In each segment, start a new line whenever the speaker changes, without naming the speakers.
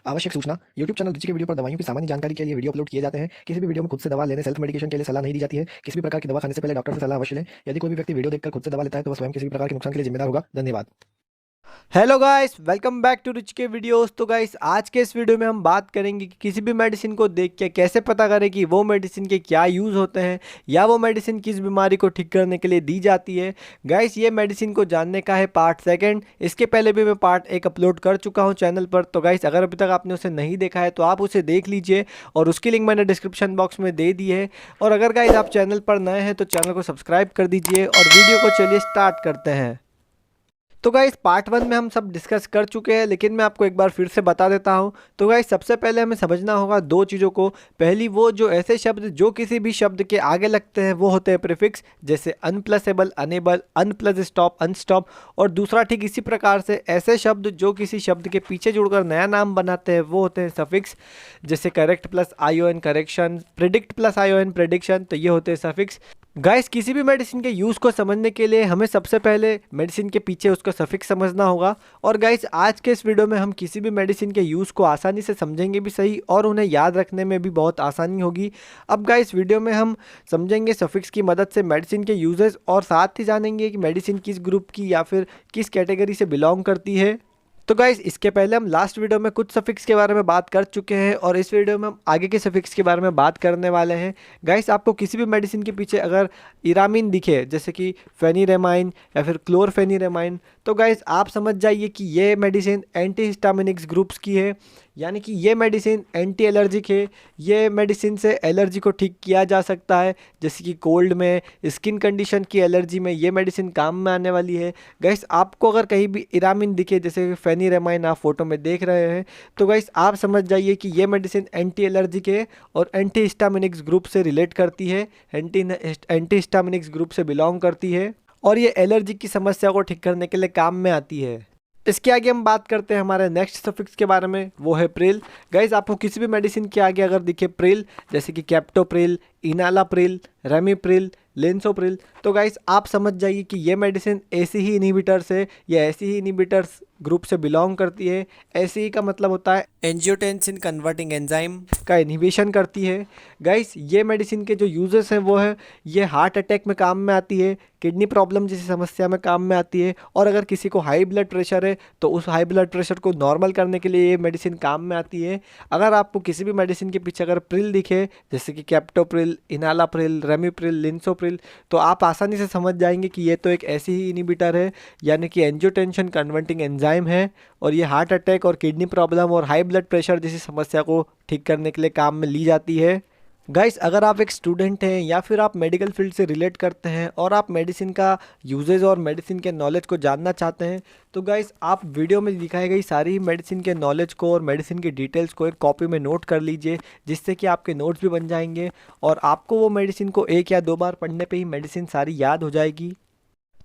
आवश्यक सूचना। YouTube channel रुचि के वीडियो पर दवाइयों की सामान्य जानकारी के लिए वीडियो अपलोड किए जाते हैं। किसी भी वीडियो में खुद से दवा लेने, सेल्फ मेडिकेशन के लिए सलाह नहीं दी जाती है। किसी भी प्रकार की दवा खाने से पहले डॉक्टर से सलाह अवश्य लें। यदि कोई भी व्यक्ति वीडियो देखकर खुद से दवा लेता है तो वह स्वयं किसी भी प्रकार के नुकसान के लिए जिम्मेदार होगा। धन्यवाद।
Hello guys, welcome back to Rich के वीडियोस। तो गाइस, आज के इस वीडियो में हम बात करेंगे कि किसी भी मेडिसिन को देख के कैसे पता करें कि वो मेडिसिन के क्या यूज़ होते हैं या वो मेडिसिन किस बीमारी को ठीक करने के लिए दी जाती है। गाइस, ये मेडिसिन को जानने का है पार्ट सेकंड। इसके पहले भी मैं पार्ट एक अपलोड कर चुका हूँ चैनल पर। तो गाइस, अगर अभी तक आपने उसे नहीं देखा है तो आप उसे देख लीजिए और उसकी लिंक मैंने डिस्क्रिप्शन बॉक्स में दे दी है। और अगर गाइस आप चैनल पर नए हैं तो चैनल को सब्सक्राइब कर दीजिए और वीडियो को चलिए स्टार्ट करते हैं। तो गाइस, पार्ट वन में हम सब डिस्कस कर चुके हैं, लेकिन मैं आपको एक बार फिर से बता देता हूं। तो गाइस, सबसे पहले हमें समझना होगा दो चीज़ों को। पहली, वो जो ऐसे शब्द जो किसी भी शब्द के आगे लगते हैं वो होते हैं प्रीफिक्स, जैसे अनप्लसेबल, अनेबल, अनप्लस स्टॉप, अनस्टॉप। और दूसरा, ठीक इसी प्रकार से ऐसे शब्द जो किसी शब्द के पीछे जुड़कर नया नाम बनाते हैं वो होते हैं सफिक्स, जैसे correct plus ION correction, predict plus ION prediction. तो ये होते हैं सफिक्स। गाइस, किसी भी मेडिसिन के यूज़ को समझने के लिए हमें सबसे पहले मेडिसिन के पीछे उसका सफिक्स समझना होगा। और गाइस, आज के इस वीडियो में हम किसी भी मेडिसिन के यूज़ को आसानी से समझेंगे भी सही और उन्हें याद रखने में भी बहुत आसानी होगी। अब गाइस, वीडियो में हम समझेंगे सफिक्स की मदद से मेडिसिन के यूजेस और साथ ही जानेंगे कि मेडिसिन किस ग्रुप की या फिर किस कैटेगरी से बिलोंग करती है। तो गाइस, इसके पहले हम लास्ट वीडियो में कुछ सफिक्स के बारे में बात कर चुके हैं और इस वीडियो में हम आगे के सफिक्स के बारे में बात करने वाले हैं। गाइस, आपको किसी भी मेडिसिन के पीछे अगर इरामिन दिखे, जैसे कि फेनिरेमाइन या फिर क्लोरफेनिरेमाइन, तो गाइस आप समझ जाइए कि ये मेडिसिन एंटीहिस्टामिनिक्स ग्रुप्स की है, यानी कि ये मेडिसिन एंटी एलर्जिक है। ये मेडिसिन से एलर्जी को ठीक किया जा सकता है, जैसे कि कोल्ड में, स्किन कंडीशन की एलर्जी में ये मेडिसिन काम में आने वाली है। गाइस, आपको अगर कहीं भी इरामिन दिखे, जैसे फेनिरेमाइन आप फोटो में देख रहे हैं, तो गाइस आप समझ जाइए कि ये मेडिसिन एंटी एलर्जिक है और एंटी हिस्टामिनिक्स ग्रुप से रिलेट करती है, एंटी हिस्टामिनिक्स ग्रुप से बिलोंग करती है और ये एलर्जी की समस्या को ठीक करने के लिए काम में आती है। इसके आगे हम बात करते हैं हमारे नेक्स्ट सफिक्स के बारे में, वो है प्रिल। गाइस, आपको किसी भी मेडिसिन के आगे अगर दिखे प्रिल, जैसे कि कैप्टोप्रिल, इनालाप्रिल, रेमिप्रिल, लेंसोप्रिल, तो गाइस आप समझ जाइए कि ये मेडिसिन ऐसी ही इनहिबिटर्स है या ऐसी ही इनहिबिटर्स ग्रुप से बिलोंग करती है। ऐसे ही का मतलब होता है एंजियोटेंसिन कन्वर्टिंग एंजाइम का इनहिबिशन करती है। गाइस, ये मेडिसिन के जो यूजेस हैं वो है, ये हार्ट अटैक में काम में आती है, किडनी प्रॉब्लम जैसी समस्या में काम में आती है, और अगर किसी को हाई ब्लड प्रेशर है तो उस हाई ब्लड प्रेशर को नॉर्मल करने के लिए ये मेडिसिन काम में आती है। अगर आपको किसी भी मेडिसिन के पीछे अगर प्रिल दिखे, जैसे कि कैप्टोप्रिल, इनालाप्रिल, रेमिप्रिल, लिंसोप्रिल, तो आप आसानी से समझ जाएंगे कि ये तो एक ऐसी ही इनहिबिटर है, यानी कि एंजियोटेंशन कन्वर्टिंग एंजाइम है, और ये हार्ट अटैक और किडनी प्रॉब्लम और हाई ब्लड प्रेशर जैसी समस्या को ठीक करने के लिए काम में ली जाती है। गाइस, अगर आप एक स्टूडेंट हैं या फिर आप मेडिकल फील्ड से रिलेट करते हैं और आप मेडिसिन का यूजेज और मेडिसिन के नॉलेज को जानना चाहते हैं, तो गाइस आप वीडियो में दिखाई गई सारी मेडिसिन के नॉलेज को और मेडिसिन की डिटेल्स को एक कॉपी में नोट कर लीजिए, जिससे कि आपके नोट्स भी बन जाएंगे और आपको वो मेडिसिन को एक या दो बार पढ़ने पे ही मेडिसिन सारी याद हो जाएगी।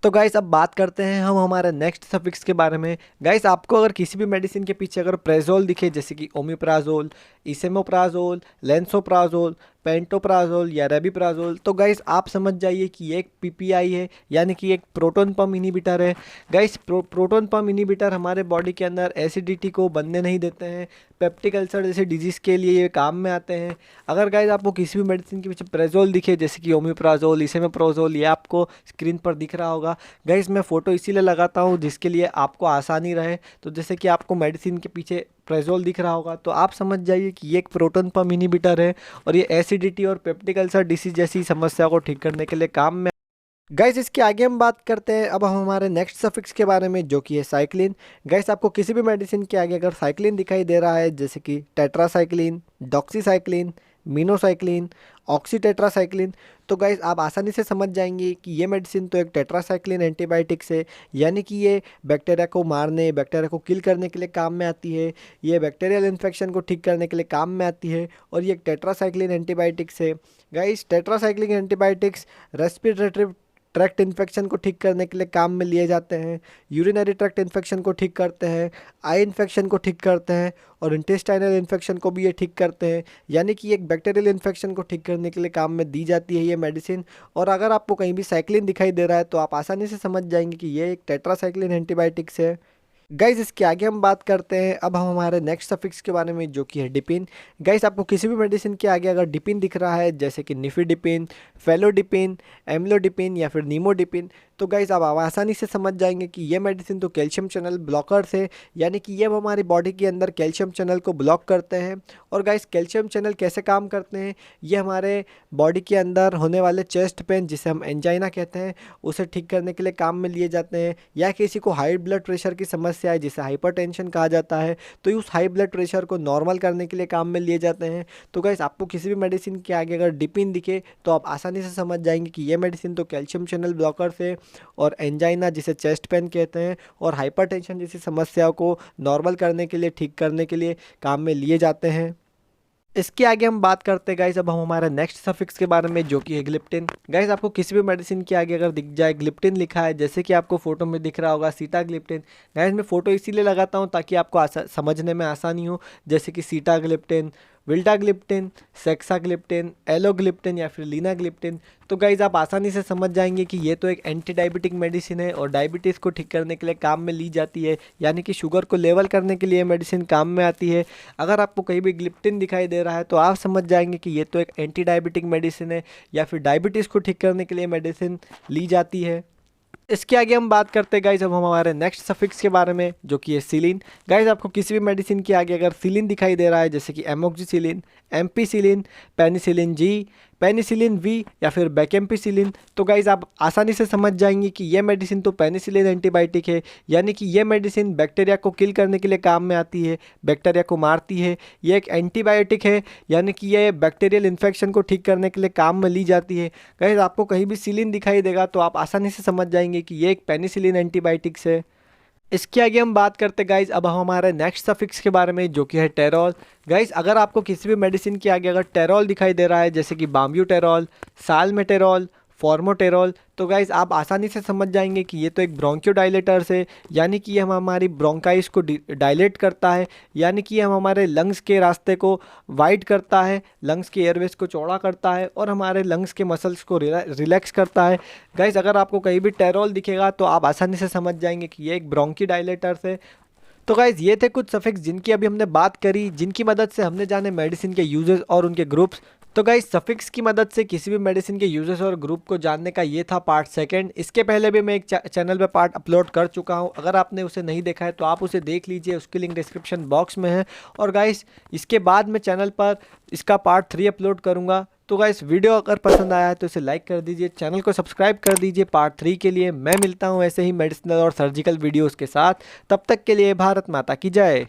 तो गाइस, अब बात करते हैं हम हमारे नेक्स्ट सफिक्स के बारे में। गाइस, आपको अगर किसी भी मेडिसिन के पीछे अगर प्रेजोल दिखे, जैसे कि ओमिप्राजोल, इसेमोप्राजोल, लेंसोप्राजोल, पेंटोप्राजोल या रेबिप्राजोल, तो गाइस आप समझ जाइए कि ये एक पीपीआई है, यानी कि एक प्रोटोन पम्प इनहिबिटर है। गाइस, प्रोटोन पम्प इनहिबिटर हमारे बॉडी के अंदर एसिडिटी को बनने नहीं देते हैं। पेप्टिक अल्सर जैसे डिजीज़ के लिए ये काम में आते हैं। अगर गाइस आपको किसी भी मेडिसिन के पीछे प्रेजोल दिखे, जैसे कि ओमिप्राजोल, इसेमोप्राजोल, ये आपको स्क्रीन पर दिख रहा होगा। गाइस, मैं फ़ोटो इसीलिए लगाता हूँ जिसके लिए आपको आसानी रहे। तो जैसे कि आपको मेडिसिन के पीछे प्रेजोल दिख रहा होगा तो आप समझ जाइए कि ये एक प्रोटोन पम्प इनहिबिटर है और ये एसिडिटी और पेप्टिक अल्सर डिसीज जैसी समस्या को ठीक करने के लिए काम में। गाइस, इसके आगे हम बात करते हैं अब हम हमारे नेक्स्ट सफिक्स के बारे में, जो कि है साइक्लिन। गाइस, आपको किसी भी मेडिसिन के आगे अगर साइक्लिन दिखाई दे रहा है, जैसे कि टेट्रासाइक्लिन, डॉक्सीसाइक्लिन, मीनोसाइक्लिन, ऑक्सीटेट्रासाइक्लिन, तो गाइस आप आसानी से समझ जाएंगे कि ये मेडिसिन तो एक टेट्रासाइक्लिन एंटीबायोटिक्स है, यानी कि ये बैक्टीरिया को मारने, बैक्टीरिया को किल करने के लिए काम में आती है। ये बैक्टीरियल इन्फेक्शन को ठीक करने के लिए काम में आती है और ये एक टेट्रासाइक्लिन एंटीबायोटिक्स है। Guys, tetracycline antibiotics respiratory tract infection को ठीक करने के लिए काम में लिए जाते हैं, यूरिनरी ट्रैक्ट इन्फेक्शन को ठीक करते हैं, आई इन्फेक्शन को ठीक करते हैं और इंटेस्टाइनल इन्फेक्शन को भी ये ठीक करते हैं, यानी कि एक बैक्टीरियल इन्फेक्शन को ठीक करने के लिए काम में दी जाती है ये मेडिसिन। और अगर आपको कहीं भी साइक्लिन दिखाई दे रहा है तो आप आसानी से समझ जाएंगे कि ये एक टेट्रासाइक्लिन एंटीबायोटिक्स है। गाइज इसके आगे हम बात करते हैं अब हम हमारे नेक्स्ट सफिक्स के बारे में, जो कि है डिपिन। गाइज आपको किसी भी मेडिसिन के आगे अगर डिपिन दिख रहा है, जैसे कि निफिडिपिन, फेलोडिपिन, एम्लोडिपिन या फिर नीमोडिपिन, तो गाइज आप आसानी से समझ जाएंगे कि ये मेडिसिन तो कैल्शियम चैनल ब्लॉकर्स है, यानी कि ये हमारी बॉडी के अंदर कैल्शियम चैनल को ब्लॉक करते हैं। और गाइज कैल्शियम चैनल कैसे काम करते हैं, ये हमारे बॉडी के अंदर होने वाले चेस्ट पेन, जिसे हम एंजाइना कहते हैं, उसे ठीक करने के लिए काम में लिए जाते हैं। या किसी को हाई ब्लड प्रेशर की समस्या है, जिसे हाइपरटेंशन कहा जाता है, तो उस हाई ब्लड प्रेशर को नॉर्मल करने के लिए काम में लिए जाते हैं। तो गाइस आपको किसी भी मेडिसिन के आगे अगर डिपिन दिखे तो आप आसानी से समझ जाएंगे कि ये मेडिसिन तो कैल्शियम चैनल ब्लॉकर से और एंजाइना, जिसे चेस्ट पेन कहते हैं, और हाइपरटेंशन जैसी समस्याओं को नॉर्मल करने के लिए, ठीक करने के लिए काम में लिए जाते हैं। इसके आगे हम बात करते हैं गाइस अब हम हमारे नेक्स्ट सफिक्स के बारे में, जो कि है ग्लिप्टिन। गाइस आपको किसी भी मेडिसिन के आगे अगर दिख जाए ग्लिप्टिन लिखा है, जैसे कि आपको फोटो में दिख रहा होगा सीटाग्लिप्टिन। गाइस मैं फोटो इसीलिए लगाता हूँ ताकि आपको समझने में आसानी हो, जैसे कि सीटाग्लिप्टिन, विल्टाग्लिप्टिन, सेक्साग्लिप्टिन, एलोग्लिप्टिन या फिर लीनाग्लिप्टिन। तो गाइज आप आसानी से समझ जाएंगे कि ये तो एक एंटी डायबिटिक मेडिसिन है और डायबिटीज़ को ठीक करने के लिए काम में ली जाती है, यानी कि शुगर को लेवल करने के लिए मेडिसिन काम में आती है। अगर आपको कहीं भी ग्लिप्टिन दिखाई दे रहा है तो आप समझ जाएंगे कि ये तो एक एंटी डायबिटिक मेडिसिन है या फिर डायबिटीज़ को ठीक करने के लिए मेडिसिन ली जाती है। इसके आगे हम बात करते हैं गाइज अब हम हमारे नेक्स्ट सफिक्स के बारे में, जो कि है सिलिन। गाइज आपको किसी भी मेडिसिन के आगे अगर सिलिन दिखाई दे रहा है, जैसे कि amoxicillin, ampicillin, penicillin G, penicillin V या फिर बैकेम्पिसिलिन, तो गाइज आप आसानी से समझ जाएंगे कि ये मेडिसिन तो पेनिसिलिन एंटीबायोटिक है, यानी कि ये मेडिसिन बैक्टीरिया को किल करने के लिए काम में आती है, बैक्टीरिया को मारती है। ये एक एंटीबायोटिक है, यानी कि ये बैक्टीरियल इन्फेक्शन को ठीक करने के लिए काम में ली जाती है। गाइज आपको कहीं भी सिलिन दिखाई देगा तो आप आसानी से समझ जाएंगे कि ये एक पेनिसिलिन एंटीबायोटिक्स है। इसके आगे हम बात करते हैं गाइज अब हम हमारे नेक्स्ट सफिक्स के बारे में, जो कि है टेरॉल। गाइज अगर आपको किसी भी मेडिसिन के आगे अगर टेरॉल दिखाई दे रहा है, जैसे कि बाम्ब्यूटेरॉल, साल्मेटेरॉल, फॉर्मोटेरॉल, तो गाइज आप आसानी से समझ जाएंगे कि ये तो एक ब्रोंकियोडायलेटर्स है, यानी कि ये हमारी ब्रोंकाइस को डायलेट करता है, यानी कि ये हमारे लंग्स के रास्ते को वाइड करता है, लंग्स के एयरवेज को चौड़ा करता है और हमारे लंग्स के मसल्स को रिलैक्स करता है। गाइज अगर आपको कहीं भी टेरॉल दिखेगा तो आप आसानी से समझ जाएंगे कि ये एक ब्रोंकियोडायलेटर्स है। तो गाइज ये थे कुछ सफिक्स जिनकी अभी हमने बात करी, जिनकी मदद से हमने जाने मेडिसिन के यूजेस और उनके ग्रुप्स। तो गाइज सफिक्स की मदद से किसी भी मेडिसिन के यूजेस और ग्रुप को जानने का ये था पार्ट सेकंड। इसके पहले भी मैं एक चैनल पे पार्ट अपलोड कर चुका हूँ, अगर आपने उसे नहीं देखा है तो आप उसे देख लीजिए, उसकी लिंक डिस्क्रिप्शन बॉक्स में है। और गाइज इसके बाद मैं चैनल पर इसका पार्ट 3 अपलोड करूँगा। तो गाइस वीडियो अगर पसंद आया है तो इसे लाइक कर दीजिए, चैनल को सब्सक्राइब कर दीजिए पार्ट 3 के लिए। मैं मिलता हूँ ऐसे ही मेडिसिनल और सर्जिकल वीडियोज़ के साथ, तब तक के लिए भारत माता की जय।